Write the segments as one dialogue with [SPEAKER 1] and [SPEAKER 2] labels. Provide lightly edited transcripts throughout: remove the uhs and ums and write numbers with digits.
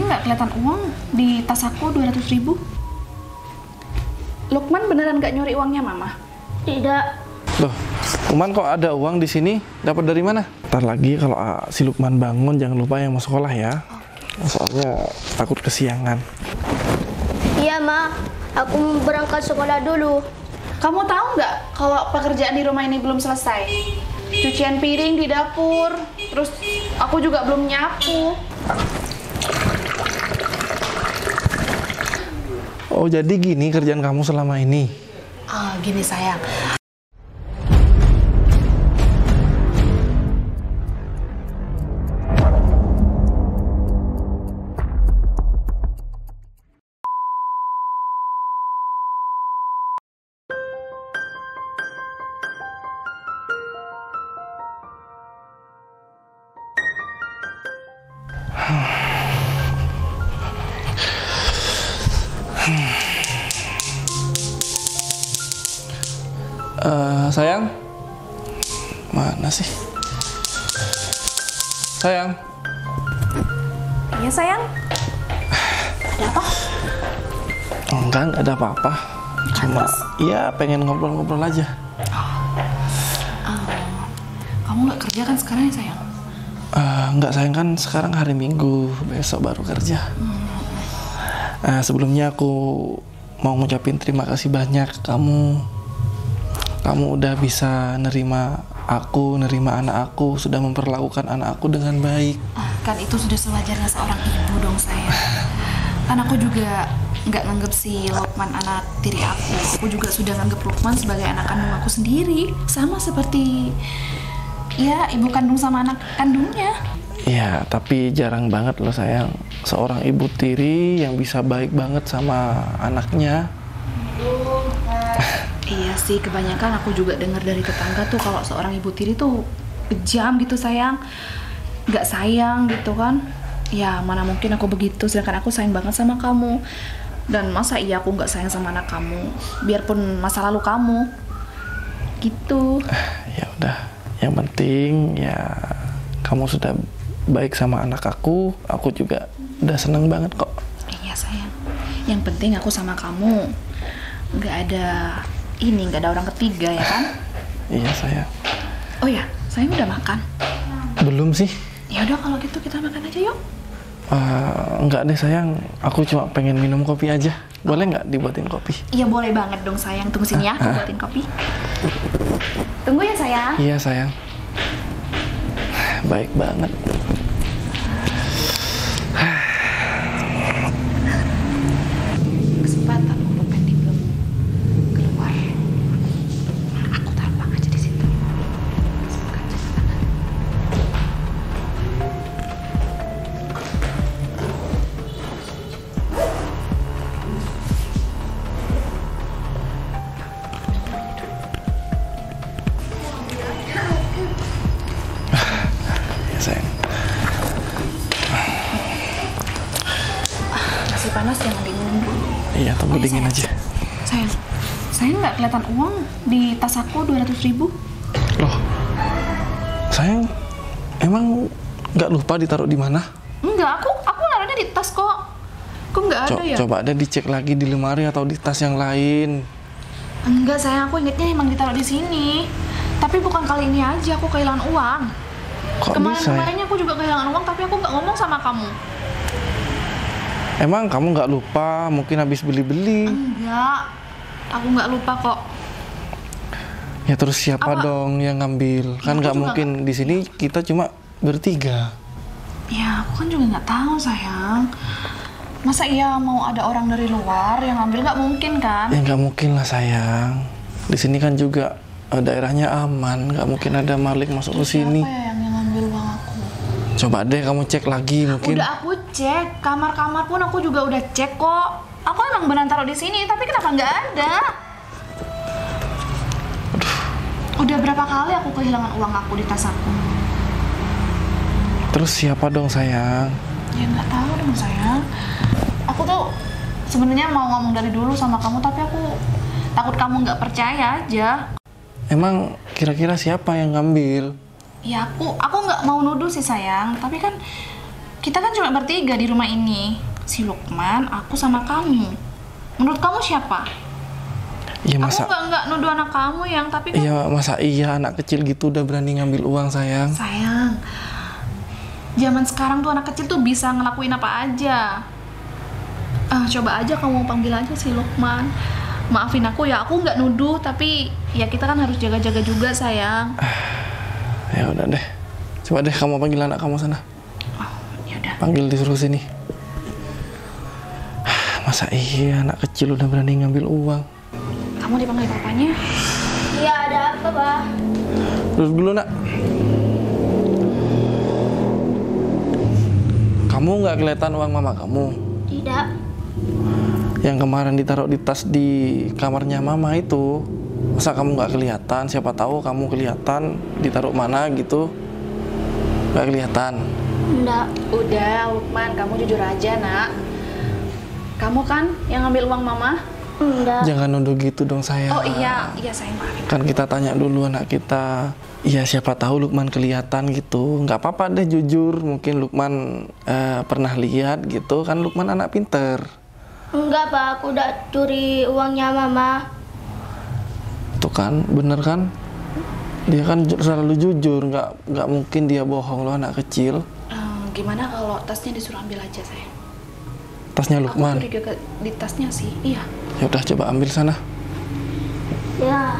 [SPEAKER 1] nggak kelihatan uang di tas aku 200.000. Lukman beneran nggak nyuri uangnya Mama?
[SPEAKER 2] Tidak.
[SPEAKER 3] Loh, Lukman kok ada uang di sini? Dapat dari mana? Ntar lagi kalau si Lukman bangun jangan lupa yang mau sekolah ya. Soalnya takut kesiangan.
[SPEAKER 2] Iya, Ma. Aku mau berangkat sekolah dulu.
[SPEAKER 1] Kamu tahu nggak kalau pekerjaan di rumah ini belum selesai? Cucian piring di dapur, terus aku juga belum nyapu.
[SPEAKER 3] Oh, jadi gini kerjaan kamu selama ini?
[SPEAKER 1] Gini sayang.
[SPEAKER 3] Sayang, mana sih? Sayang.
[SPEAKER 1] Iya sayang. Ada apa?
[SPEAKER 3] Enggak ada apa-apa. Cuma ya pengen ngobrol-ngobrol aja.
[SPEAKER 1] Kamu nggak kerja kan sekarang ya sayang?
[SPEAKER 3] Enggak sayang, kan sekarang hari Minggu, besok baru kerja. Sebelumnya aku mau ngucapin terima kasih banyak ke kamu. Kamu udah bisa nerima aku, nerima anak aku, sudah memperlakukan anak aku dengan baik.
[SPEAKER 1] Kan itu sudah sewajarnya seorang ibu dong sayang. Kan aku juga nggak nganggep si Lukman anak tiri aku. Aku juga sudah nganggep Lukman sebagai anak kandung aku sendiri. Sama seperti ya ibu kandung sama anak kandungnya.
[SPEAKER 3] Ya, tapi jarang banget loh sayang, seorang ibu tiri yang bisa baik banget sama anaknya.
[SPEAKER 1] Iya sih, kebanyakan aku juga dengar dari tetangga tuh kalau seorang ibu tiri tuh kejam gitu sayang, nggak sayang gitu kan. Ya mana mungkin aku begitu, sedangkan aku sayang banget sama kamu. Dan masa iya aku nggak sayang sama anak kamu, biarpun masa lalu kamu gitu.
[SPEAKER 3] Ya udah, yang penting ya kamu sudah baik sama anak aku juga udah seneng banget kok.
[SPEAKER 1] Iya sayang, yang penting aku sama kamu nggak ada orang ketiga ya kan?
[SPEAKER 3] Iya sayang.
[SPEAKER 1] Oh ya, sayang udah makan?
[SPEAKER 3] Belum sih.
[SPEAKER 1] Ya udah kalau gitu kita makan aja yuk.
[SPEAKER 3] Enggak deh sayang, aku cuma pengen minum kopi aja. Boleh nggak dibuatin kopi?
[SPEAKER 1] Iya boleh banget dong sayang, tunggu sini ya, aku buatin kopi. Tunggu ya sayang.
[SPEAKER 3] Iya sayang. Baik banget.
[SPEAKER 1] Kesempatan untuk Fendi belum keluar. Aku tampang aja di situ. Bukan tangan.
[SPEAKER 3] Ya sayang.
[SPEAKER 1] Masih panas, jangan dingin dulu.
[SPEAKER 3] Iya, tunggu dingin aja.
[SPEAKER 1] Sayang nggak kelihatan uang di tas aku 200.000.
[SPEAKER 3] Loh, sayang, emang nggak lupa ditaruh di mana?
[SPEAKER 1] Enggak, aku naruhnya di tas kok. Kok nggak ada ya?
[SPEAKER 3] Coba ada dicek lagi di lemari atau di tas yang lain.
[SPEAKER 1] Enggak sayang, aku ingetnya emang ditaruh di sini. Tapi bukan kali ini aja aku kehilangan uang.
[SPEAKER 3] Kok bisa ya?
[SPEAKER 1] Kemarin-kemarinnya aku juga kehilangan uang, tapi aku nggak ngomong sama kamu.
[SPEAKER 3] Emang kamu nggak lupa? Mungkin habis beli-beli.
[SPEAKER 1] Enggak, aku nggak lupa kok.
[SPEAKER 3] Ya terus siapa dong yang ngambil? Kan
[SPEAKER 1] aku
[SPEAKER 3] nggak
[SPEAKER 1] juga
[SPEAKER 3] mungkin di sini kita cuma bertiga.
[SPEAKER 1] Ya, aku kan juga nggak tahu sayang. Masa iya mau ada orang dari luar yang ngambil? Nggak mungkin kan?
[SPEAKER 3] Ya nggak mungkin lah sayang. Di sini kan juga daerahnya aman, nggak mungkin ada maling masuk ke sini.
[SPEAKER 1] Siapa ya yang ngambil uang aku?
[SPEAKER 3] Coba deh kamu cek lagi mungkin.
[SPEAKER 1] Udah aku cek, kamar-kamar pun aku juga udah cek kok. Aku emang benar taruh di sini, tapi kenapa nggak ada? Udah berapa kali aku kehilangan uang aku di tas aku?
[SPEAKER 3] Terus siapa dong sayang?
[SPEAKER 1] Ya nggak tahu dong sayang. Aku tuh sebenarnya mau ngomong dari dulu sama kamu, tapi aku takut kamu nggak percaya aja.
[SPEAKER 3] Emang kira-kira siapa yang ngambil?
[SPEAKER 1] Ya aku nggak mau nuduh sih sayang, tapi kan Kita kan cuma bertiga di rumah ini. Si Lukman, aku sama kamu. Menurut kamu siapa?
[SPEAKER 3] Iya masa?
[SPEAKER 1] Aku nggak nuduh anak kamu yang, tapi kan...
[SPEAKER 3] Iya masa iya anak kecil gitu udah berani ngambil uang sayang?
[SPEAKER 1] Sayang, zaman sekarang tuh anak kecil tuh bisa ngelakuin apa aja. Coba aja kamu panggil aja si Lukman. Maafin aku ya, aku nggak nuduh, tapi ya kita kan harus jaga-jaga juga sayang.
[SPEAKER 3] Ya udah deh, coba deh kamu panggil anak kamu sana.
[SPEAKER 1] Ya udah.
[SPEAKER 3] Panggil disuruh sini. Masa iya anak kecil udah berani ngambil uang?
[SPEAKER 1] Kamu dipanggil papanya?
[SPEAKER 2] Iya, ada apa, Pak?
[SPEAKER 3] Duduk dulu nak. Kamu nggak kelihatan uang mama kamu?
[SPEAKER 2] Tidak.
[SPEAKER 3] Yang kemarin ditaruh di tas di kamarnya mama itu, masa kamu nggak kelihatan? Siapa tahu kamu kelihatan ditaruh mana gitu? Nggak kelihatan.
[SPEAKER 2] Enggak.
[SPEAKER 1] Udah, Lukman, kamu jujur aja nak. Kamu kan yang ngambil uang mama?
[SPEAKER 2] Enggak.
[SPEAKER 3] Jangan nuduh gitu dong sayang.
[SPEAKER 1] Oh iya sayang, maafin.
[SPEAKER 3] Kan kita tanya dulu anak kita. Iya siapa tahu Lukman kelihatan gitu. Nggak apa-apa deh jujur. Mungkin Lukman pernah lihat gitu. Kan Lukman anak pinter.
[SPEAKER 2] Enggak, Pak. Aku udah curi uangnya Mama.
[SPEAKER 3] Tuh kan, bener kan? Dia kan selalu jujur. Nggak mungkin dia bohong loh anak kecil.
[SPEAKER 1] Gimana kalau tasnya disuruh ambil aja sayang?
[SPEAKER 3] Tasnya Lukman.
[SPEAKER 1] Aku curiga di tasnya sih. Iya.
[SPEAKER 3] Ya udah coba ambil sana.
[SPEAKER 2] Ya.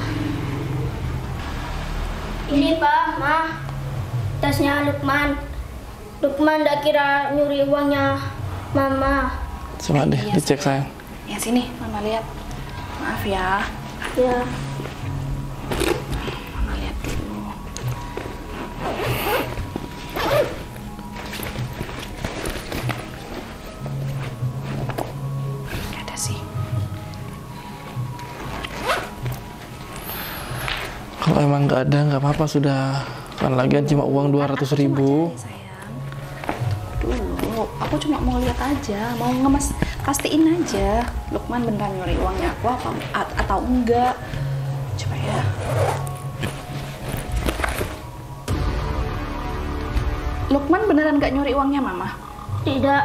[SPEAKER 2] Ini, Pak, Ma. Tasnya Lukman. Lukman udah kira nyuri uangnya Mama.
[SPEAKER 3] Coba deh
[SPEAKER 1] Iya,
[SPEAKER 3] dicek sayang.
[SPEAKER 1] Ya sini, Mama lihat. Maaf ya.
[SPEAKER 2] Ya.
[SPEAKER 1] Mama lihat dulu. Gak ada sih.
[SPEAKER 3] Kalau emang nggak ada nggak apa-apa sudah. Kan lagian cuma uang 200.000.
[SPEAKER 1] Sayang, dulu aku cuma mau lihat aja, mau pastiin aja Lukman beneran nyuri uangnya aku apa atau enggak. Coba ya. Lukman beneran nggak nyuri uangnya Mama?
[SPEAKER 2] Tidak.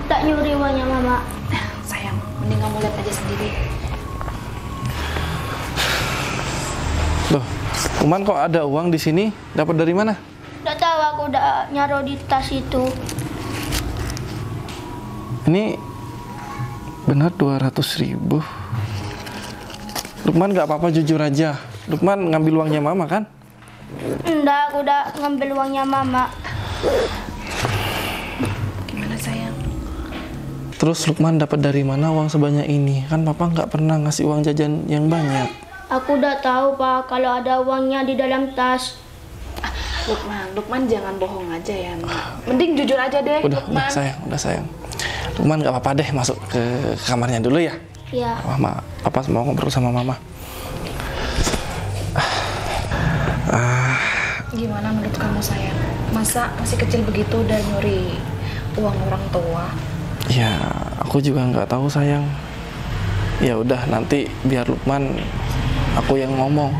[SPEAKER 2] Tak nyuri uangnya Mama.
[SPEAKER 1] Sayang, mending kamu lihat aja sendiri.
[SPEAKER 3] Loh, Lukman kok ada uang di sini? Dapat dari mana?
[SPEAKER 2] Udah tahu aku udah nyaruh di tas itu.
[SPEAKER 3] Ini benar 200.000. Lukman nggak apa-apa jujur aja. Lukman ngambil uangnya Mama kan?
[SPEAKER 2] Enggak, aku udah ngambil uangnya Mama.
[SPEAKER 1] Gimana sayang?
[SPEAKER 3] Terus Lukman dapat dari mana uang sebanyak ini? Kan Papa nggak pernah ngasih uang jajan yang banyak.
[SPEAKER 2] Aku udah tahu, Pak, kalau ada uangnya di dalam tas.
[SPEAKER 1] Lukman jangan bohong aja ya, Nak. Mending jujur aja deh,
[SPEAKER 3] Udah
[SPEAKER 1] Lukman.
[SPEAKER 3] udah sayang. Lukman nggak apa-apa deh masuk ke kamarnya dulu ya.
[SPEAKER 2] Ya.
[SPEAKER 3] Papa mau ngobrol sama Mama.
[SPEAKER 1] Gimana menurut kamu sayang? Masa masih kecil begitu udah nyuri uang orang tua?
[SPEAKER 3] Ya, aku juga nggak tahu sayang. Ya udah nanti biar Lukman aku yang ngomong.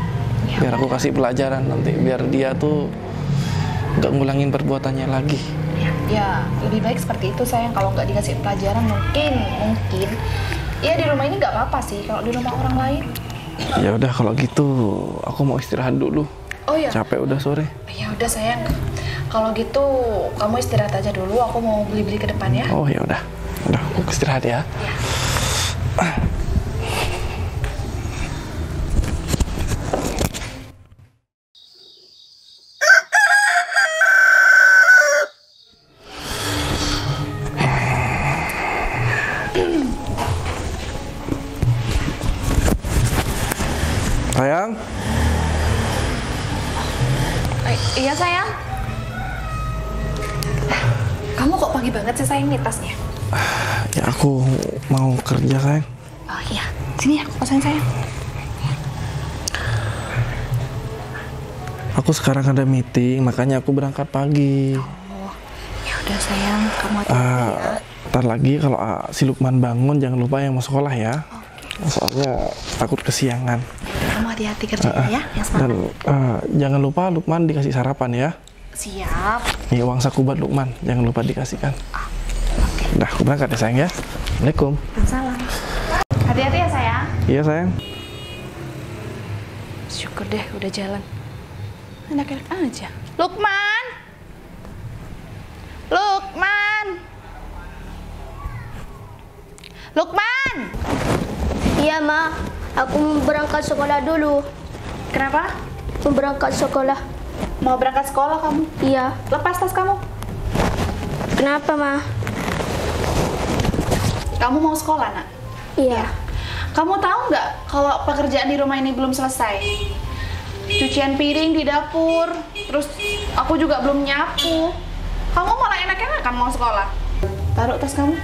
[SPEAKER 3] Biar aku kasih pelajaran nanti biar dia tuh nggak ngulangin perbuatannya lagi.
[SPEAKER 1] Ya, lebih baik seperti itu sayang. Kalau nggak dikasih pelajaran mungkin ya di rumah ini nggak apa-apa sih. Kalau di rumah orang lain.
[SPEAKER 3] Ya udah kalau gitu aku mau istirahat dulu.
[SPEAKER 1] Oh ya.
[SPEAKER 3] Capek udah sore.
[SPEAKER 1] Ya udah sayang. Kalau gitu kamu istirahat aja dulu. Aku mau beli-beli ke depan ya.
[SPEAKER 3] Oh ya udah. Udah aku istirahat ya. Sayang,
[SPEAKER 1] Iya sayang. Kamu kok pagi banget sih sayang nih tasnya?
[SPEAKER 3] ya aku mau kerja sayang.
[SPEAKER 1] Oh iya, sini aku pesan sayang.
[SPEAKER 3] Aku sekarang ada meeting, makanya aku berangkat pagi.
[SPEAKER 1] Oh, ya udah sayang, kamu hati-hati ya.
[SPEAKER 3] Ntar lagi kalau si Lukman bangun jangan lupa yang mau sekolah ya. Soalnya takut kesiangan.
[SPEAKER 1] Kamu hati-hati kerjanya ya, yang semangat.
[SPEAKER 3] Dan jangan lupa Lukman dikasih sarapan ya.
[SPEAKER 1] Siap.
[SPEAKER 3] Ini uang saku buat Lukman, jangan lupa dikasihkan. Udah, aku berangkat ya sayang ya. Assalamualaikum.
[SPEAKER 1] Salam. Hati-hati ya sayang.
[SPEAKER 3] Iya sayang.
[SPEAKER 1] Syukur deh udah jalan. Enak-enak aja. Lukman. Lukman. Lukman.
[SPEAKER 2] Iya, Ma. Aku mau berangkat sekolah dulu.
[SPEAKER 1] Kenapa?
[SPEAKER 2] Mau berangkat sekolah.
[SPEAKER 1] Mau berangkat sekolah kamu?
[SPEAKER 2] Iya.
[SPEAKER 1] Lepas tas kamu.
[SPEAKER 2] Kenapa, Ma?
[SPEAKER 1] Kamu mau sekolah, Nak?
[SPEAKER 2] Iya.
[SPEAKER 1] Kamu tahu nggak kalau pekerjaan di rumah ini belum selesai? Cucian piring di dapur, terus aku juga belum nyapu. Kamu malah enak-enakan mau sekolah. Taruh tas kamu.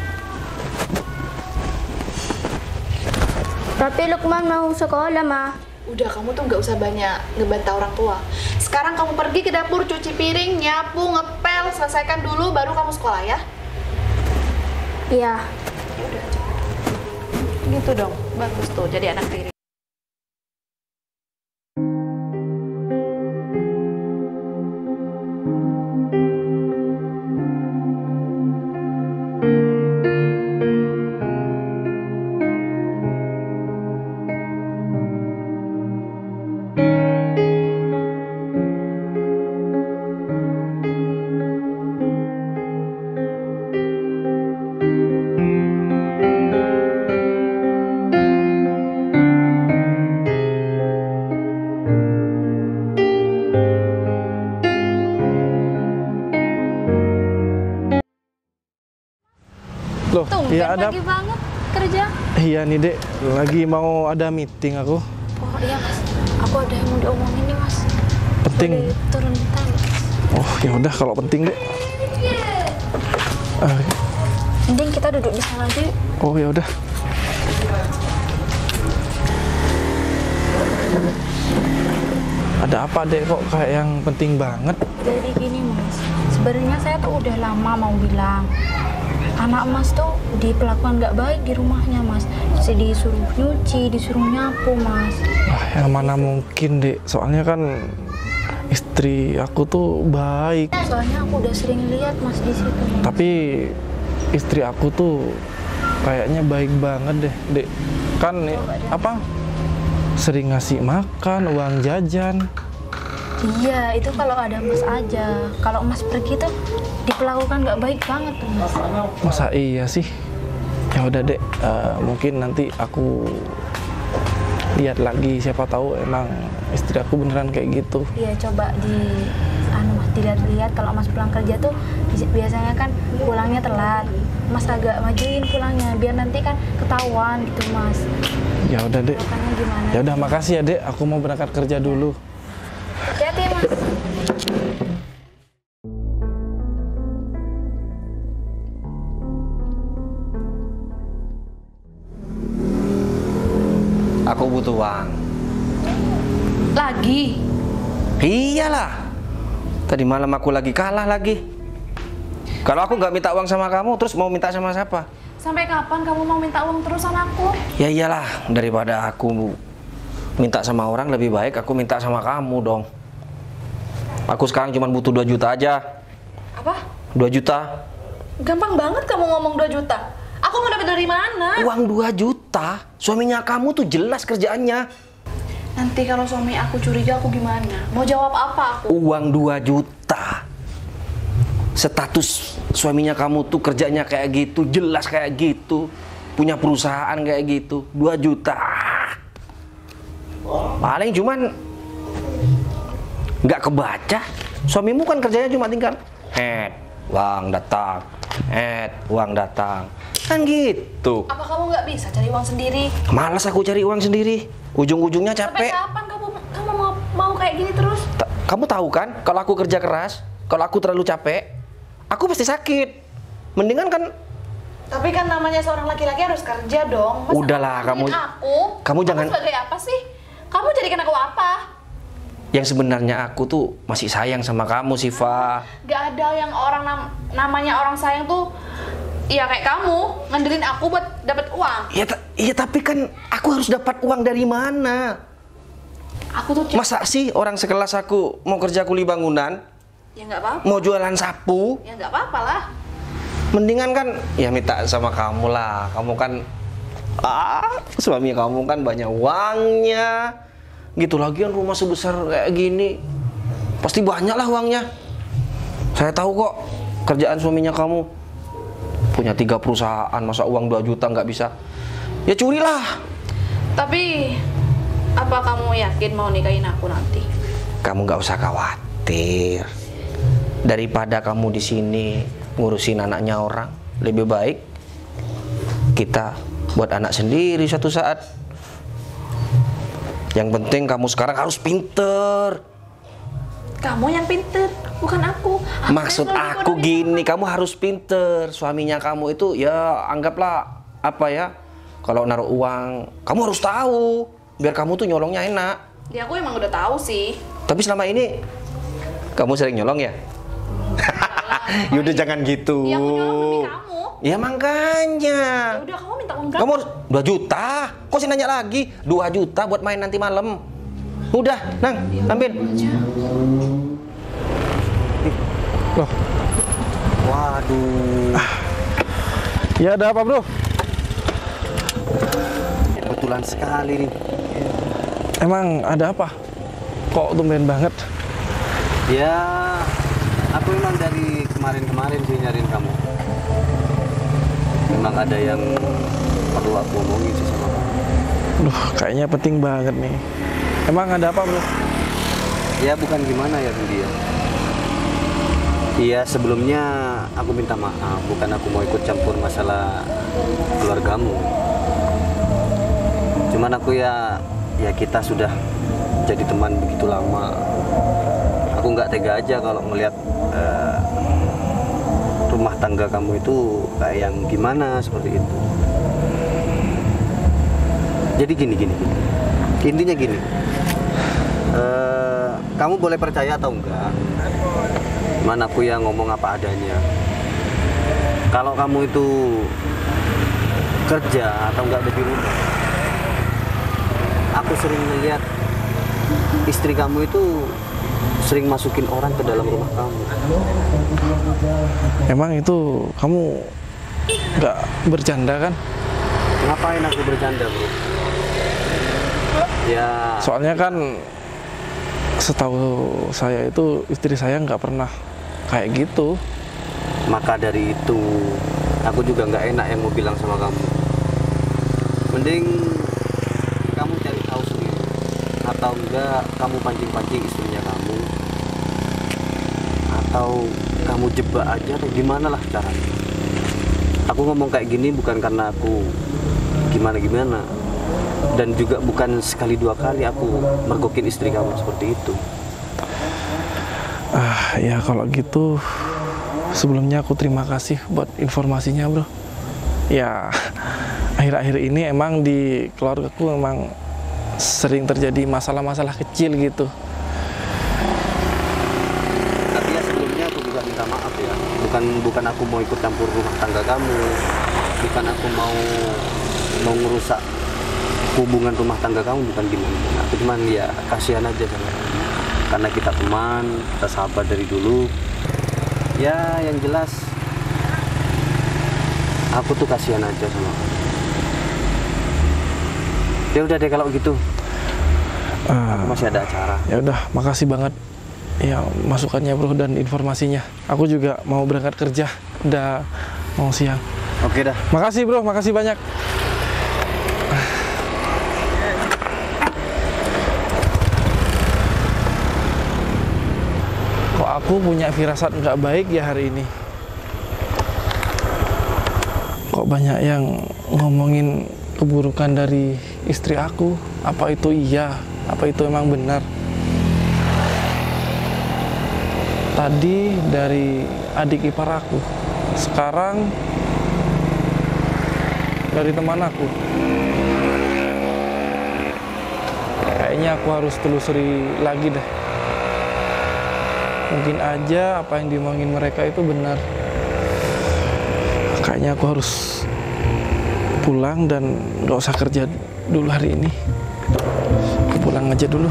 [SPEAKER 2] Tapi Lukman mau sekolah, Ma.
[SPEAKER 1] Udah, kamu tuh nggak usah banyak ngebantah orang tua. Sekarang kamu pergi ke dapur, cuci piring, nyapu, ngepel, selesaikan dulu, baru kamu sekolah ya.
[SPEAKER 2] Iya.
[SPEAKER 1] Udah, cepet. Gitu dong, bagus tuh jadi anak tiri.
[SPEAKER 3] Loh, iya ada.
[SPEAKER 2] Pagi banget kerja.
[SPEAKER 3] Iya nih dek, lagi mau ada meeting aku.
[SPEAKER 2] Oh iya, Mas. Aku ada yang mau diomongin nih, Mas.
[SPEAKER 3] Penting.
[SPEAKER 2] Boleh turun bentar nggak?
[SPEAKER 3] Oh ya udah kalau penting dek.
[SPEAKER 2] Mending kita duduk di sana aja.
[SPEAKER 3] Oh ya udah. Ada apa dek kok kayak yang penting banget?
[SPEAKER 2] Jadi gini, Mas. Sebenarnya saya tuh udah lama mau bilang. Anak Mas tuh diperlakukan nggak baik di rumahnya, Mas. Disuruh nyuci, disuruh nyapu, Mas.
[SPEAKER 3] Ah, yang mana mungkin dek, soalnya kan istri aku tuh baik.
[SPEAKER 2] Soalnya aku udah sering lihat Mas di situ, Mas.
[SPEAKER 3] Tapi istri aku tuh kayaknya baik banget deh dek. Kan apa? Sering ngasih makan, uang jajan.
[SPEAKER 2] Iya, itu kalau ada Mas aja. Kalau Mas pergi tuh diperlakukan nggak baik banget tuh, Mas.
[SPEAKER 3] Masa iya sih? Ya udah dek, mungkin nanti aku lihat lagi, siapa tahu emang istri aku beneran kayak gitu.
[SPEAKER 2] Iya, coba Mas dilihat-lihat kalau Mas pulang kerja tuh biasanya kan pulangnya telat. Mas agak majuin pulangnya biar nanti kan ketahuan gitu, Mas.
[SPEAKER 3] Ya udah dek.
[SPEAKER 2] Pokoknya gimana?
[SPEAKER 3] Ya udah makasih ya dek, aku mau berangkat kerja dulu.
[SPEAKER 2] Hati-hati ya, Mas.
[SPEAKER 4] Aku butuh uang.
[SPEAKER 1] Lagi?
[SPEAKER 4] Iyalah. Tadi malam aku lagi kalah lagi. Kalau aku nggak minta uang sama kamu, terus mau minta sama siapa?
[SPEAKER 1] Sampai kapan kamu mau minta uang terus sama aku?
[SPEAKER 4] Ya iyalah, daripada aku minta sama orang, lebih baik aku minta sama kamu dong. Aku sekarang cuma butuh 2 juta aja.
[SPEAKER 1] Apa?
[SPEAKER 4] 2 juta.
[SPEAKER 1] Gampang banget kamu ngomong 2 juta. Aku mau dapat dari mana?
[SPEAKER 4] Uang 2 juta? Suaminya kamu tuh jelas kerjaannya.
[SPEAKER 1] Nanti kalau suami aku curiga aku gimana? Mau jawab apa aku?
[SPEAKER 4] Uang 2 juta. Status suaminya kamu tuh kerjanya kayak gitu, jelas kayak gitu. Punya perusahaan kayak gitu. 2 juta. Paling cuman nggak kebaca. Suamimu kan kerjanya cuma tinggal uang datang, uang datang. Kan gitu.
[SPEAKER 1] Apa kamu nggak bisa cari uang sendiri?
[SPEAKER 4] Malas aku cari uang sendiri. Ujung-ujungnya
[SPEAKER 1] Sampai
[SPEAKER 4] capek.
[SPEAKER 1] kapan kamu mau kayak gini terus?
[SPEAKER 4] Kamu tahu kan, kalau aku kerja keras, kalau aku terlalu capek, aku pasti sakit. Mendingan kan.
[SPEAKER 1] Tapi kan namanya seorang laki-laki harus kerja dong. Masa
[SPEAKER 4] Udahlah, kamu jangan.
[SPEAKER 1] Kamu sebagai apa sih? Kamu jadikan aku apa?
[SPEAKER 4] Yang sebenarnya aku tuh masih sayang sama kamu, Siva.
[SPEAKER 1] Gak ada yang namanya orang sayang tuh. Ya kayak kamu ngandelin aku buat dapat uang.
[SPEAKER 4] Iya tapi kan aku harus dapat uang dari mana?
[SPEAKER 1] Aku tuh
[SPEAKER 4] Masa sih orang sekelas aku mau kerja kuli bangunan,
[SPEAKER 1] Ya nggak apa-apa.
[SPEAKER 4] Mau jualan sapu?
[SPEAKER 1] Ya nggak apa-apa lah.
[SPEAKER 4] Mendingan kan ya minta sama kamu lah. Kamu kan suami kamu kan banyak uangnya. Gitu lagian rumah sebesar kayak gini. Pasti banyak lah uangnya. Saya tahu kok kerjaan suaminya kamu. Punya 3 perusahaan, masa uang 2 juta nggak bisa? Ya curilah.
[SPEAKER 1] Tapi apa kamu yakin mau nikahin aku nanti?
[SPEAKER 4] Kamu nggak usah khawatir. Daripada kamu di sini ngurusin anaknya orang, lebih baik kita buat anak sendiri suatu saat. Yang penting kamu sekarang harus pinter.
[SPEAKER 1] Kamu yang pinter, bukan aku.
[SPEAKER 4] Maksud aku gini, kamu harus pinter. Suaminya kamu itu ya anggaplah apa ya? Kalau naruh uang, kamu harus tahu biar kamu tuh nyolongnya enak.
[SPEAKER 1] Ya aku emang udah tahu sih.
[SPEAKER 4] Tapi selama ini kamu sering nyolong ya? Yaudah jangan gitu.
[SPEAKER 1] Ya aku nyolong demi kamu.
[SPEAKER 4] Ya makanya.
[SPEAKER 1] Ya udah kamu minta uang berapa?
[SPEAKER 4] Kamu harus 2 juta. Kok sih nanya lagi? 2 juta buat main nanti malam. Udah, Nang, ambil.
[SPEAKER 3] Loh,
[SPEAKER 4] Waduh.
[SPEAKER 3] ya ada apa bro?
[SPEAKER 5] Kebetulan sekali nih.
[SPEAKER 3] Emang ada apa? Kok tumben banget?
[SPEAKER 5] Ya, aku memang dari kemarin-kemarin sih nyariin kamu. Memang ada yang perlu aku omongin sih sama kamu.
[SPEAKER 3] Duh, kayaknya penting banget nih. Emang ada apa bro?
[SPEAKER 5] Ya bukan gimana ya Budia. Iya sebelumnya aku minta maaf, bukan aku mau ikut campur masalah keluargamu. Cuman aku ya kita sudah jadi teman begitu lama. Aku nggak tega aja kalau melihat rumah tangga kamu itu kayak yang gimana seperti itu. Jadi gini. Intinya gini. Kamu boleh percaya atau enggak? Mana aku yang ngomong apa adanya. Kalau kamu itu kerja atau enggak ada di rumah, aku sering melihat istri kamu itu sering masukin orang ke dalam rumah kamu.
[SPEAKER 3] Emang itu kamu nggak bercanda kan?
[SPEAKER 5] Ngapain aku bercanda, bro? Ya,
[SPEAKER 3] Soalnya kan setahu saya itu istri saya nggak pernah kayak gitu.
[SPEAKER 5] maka dari itu aku juga nggak enak yang mau bilang sama kamu. Mending kamu cari tahu sendiri, atau enggak kamu pancing-pancing istrinya kamu, atau kamu jebak aja, atau gimana lah caranya. Aku ngomong kayak gini bukan karena aku gimana-gimana, dan juga bukan sekali dua kali aku mergokin istri kamu seperti itu.
[SPEAKER 3] Ya kalau gitu sebelumnya aku terima kasih buat informasinya bro. Ya akhir-akhir ini emang di keluargaku memang sering terjadi masalah-masalah kecil gitu.
[SPEAKER 5] Tapi ya sebelumnya aku juga minta maaf ya. Bukan aku mau ikut campur rumah tangga kamu, bukan aku mau ngerusak hubungan rumah tangga kamu, bukan gimana. Aku cuman ya kasihan aja sama kamu. Karena kita teman, kita sahabat dari dulu. Ya yang jelas aku tuh kasihan aja sama kamu. Ya udah deh kalau gitu. Aku masih ada acara.
[SPEAKER 3] Ya udah, makasih banget ya masukannya bro dan informasinya. Aku juga mau berangkat kerja, udah mau siang.
[SPEAKER 5] Oke dah.
[SPEAKER 3] Makasih bro, makasih banyak. Kok aku punya firasat nggak baik ya hari ini? Kok banyak yang ngomongin keburukan dari istri aku? Apa itu iya? Apa itu emang benar? Tadi dari adik ipar aku, sekarang dari teman aku. Kayaknya aku harus telusuri lagi deh. Mungkin aja apa yang diomongin mereka itu benar. Kayaknya aku harus pulang dan gak usah kerja dulu hari ini. Aku pulang aja dulu.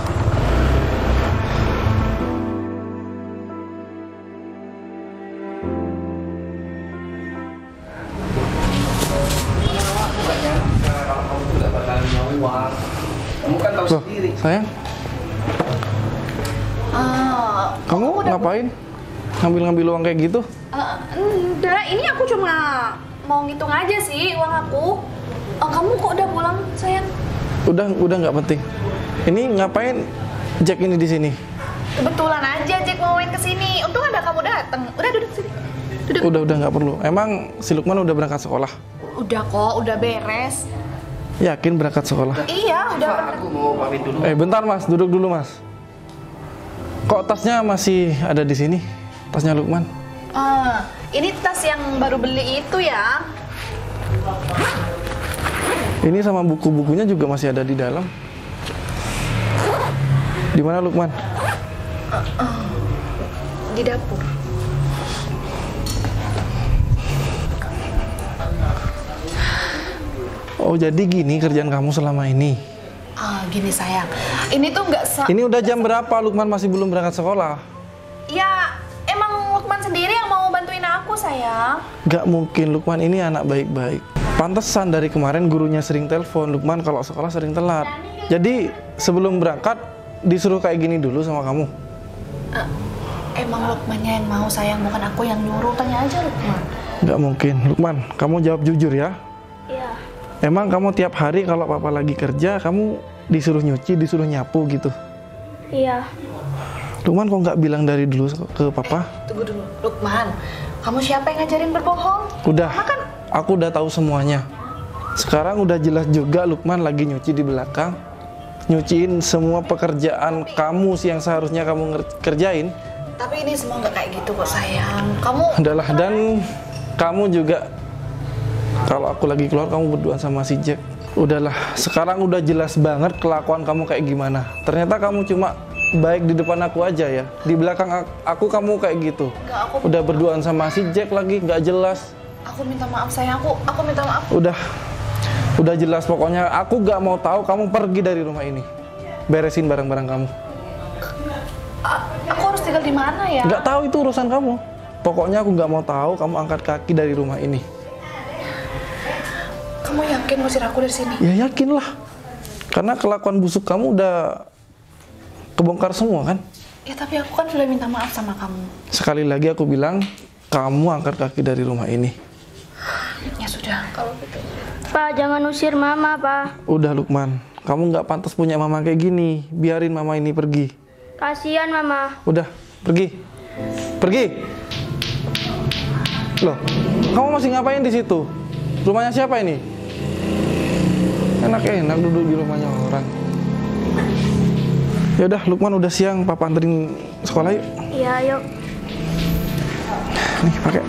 [SPEAKER 3] sayang. Kamu ngapain? Ngambil-ngambil uang kayak gitu?
[SPEAKER 1] Enggak, ini aku cuma mau ngitung aja sih uang aku. Kamu kok udah pulang, sayang?
[SPEAKER 3] Udah nggak penting. Ini ngapain Jack ini di sini?
[SPEAKER 1] Kebetulan aja Jack mau main kesini. Untung ada kamu datang. Udah duduk sini. Duduk.
[SPEAKER 3] Udah nggak perlu. Emang si Lukman udah berangkat sekolah?
[SPEAKER 1] Udah kok, udah beres.
[SPEAKER 3] Yakin berangkat sekolah?
[SPEAKER 1] Iya, udah.
[SPEAKER 5] Aku mau pamit dulu.
[SPEAKER 3] Bentar Mas, duduk dulu Mas. Kok tasnya masih ada di sini? Tasnya Lukman?
[SPEAKER 1] Ini tas yang baru beli itu ya.
[SPEAKER 3] Ini sama buku-bukunya juga masih ada di dalam. Di mana Lukman?
[SPEAKER 1] Di dapur.
[SPEAKER 3] Oh, jadi gini kerjaan kamu selama ini?
[SPEAKER 1] Gini sayang. Ini tuh
[SPEAKER 3] Ini udah jam berapa Lukman masih belum berangkat sekolah?
[SPEAKER 1] Ya, emang Lukman sendiri yang mau bantuin aku, sayang.
[SPEAKER 3] Gak mungkin, Lukman ini anak baik-baik. Pantesan dari kemarin gurunya sering telepon, Lukman kalau sekolah sering telat. Jadi sebelum berangkat disuruh kayak gini dulu sama kamu?
[SPEAKER 1] Emang Lukmannya yang mau, sayang, bukan aku yang nyuruh. Tanya aja Lukman.
[SPEAKER 3] Gak mungkin, Lukman, kamu jawab jujur ya.
[SPEAKER 2] Iya.
[SPEAKER 3] Emang kamu tiap hari kalau papa lagi kerja, kamu disuruh nyuci, disuruh nyapu gitu?
[SPEAKER 2] Iya.
[SPEAKER 3] Lukman kok nggak bilang dari dulu ke papa?
[SPEAKER 1] Tunggu dulu, Lukman. Kamu siapa yang ngajarin berbohong?
[SPEAKER 3] Udah,
[SPEAKER 1] Makan.
[SPEAKER 3] aku udah tahu semuanya. Sekarang udah jelas juga Lukman lagi nyuci di belakang. Nyuciin semua pekerjaan kamu sih yang seharusnya kamu kerjain.
[SPEAKER 1] Tapi ini semua nggak kayak gitu kok, sayang. Kamu
[SPEAKER 3] Adalah, dan kamu juga kalau aku lagi keluar kamu berduaan sama si Jack. Udahlah, sekarang udah jelas banget kelakuan kamu kayak gimana. Ternyata kamu cuma baik di depan aku aja ya. Di belakang aku kamu kayak gitu.
[SPEAKER 1] Nggak, aku
[SPEAKER 3] Udah berduaan sama si Jack lagi, nggak jelas.
[SPEAKER 1] Aku minta maaf, sayang. Aku minta maaf.
[SPEAKER 3] Udah jelas pokoknya. Aku nggak mau tahu kamu pergi dari rumah ini. Beresin barang-barang kamu.
[SPEAKER 1] Aku harus tinggal di mana ya?
[SPEAKER 3] Nggak tahu, itu urusan kamu. Pokoknya aku nggak mau tahu kamu angkat kaki dari rumah ini.
[SPEAKER 1] Kamu yakin ngusir aku dari sini?
[SPEAKER 3] Ya yakin lah. Karena kelakuan busuk kamu udah kebongkar semua kan.
[SPEAKER 1] Ya tapi aku kan sudah minta maaf sama kamu.
[SPEAKER 3] Sekali lagi aku bilang, kamu angkat kaki dari rumah ini.
[SPEAKER 1] Ya sudah, kalau gitu.
[SPEAKER 2] Pak, jangan usir mama, Pak.
[SPEAKER 3] Udah Lukman, kamu nggak pantas punya mama kayak gini. Biarin mama ini pergi.
[SPEAKER 2] Kasihan mama.
[SPEAKER 3] Udah, pergi. Pergi. Loh, kamu masih ngapain di situ? Rumahnya siapa ini? Enak duduk di rumahnya orang. Ya udah, Lukman udah siang, papa anterin sekolah yuk.
[SPEAKER 2] Iya, yuk.
[SPEAKER 3] Nih, pakai.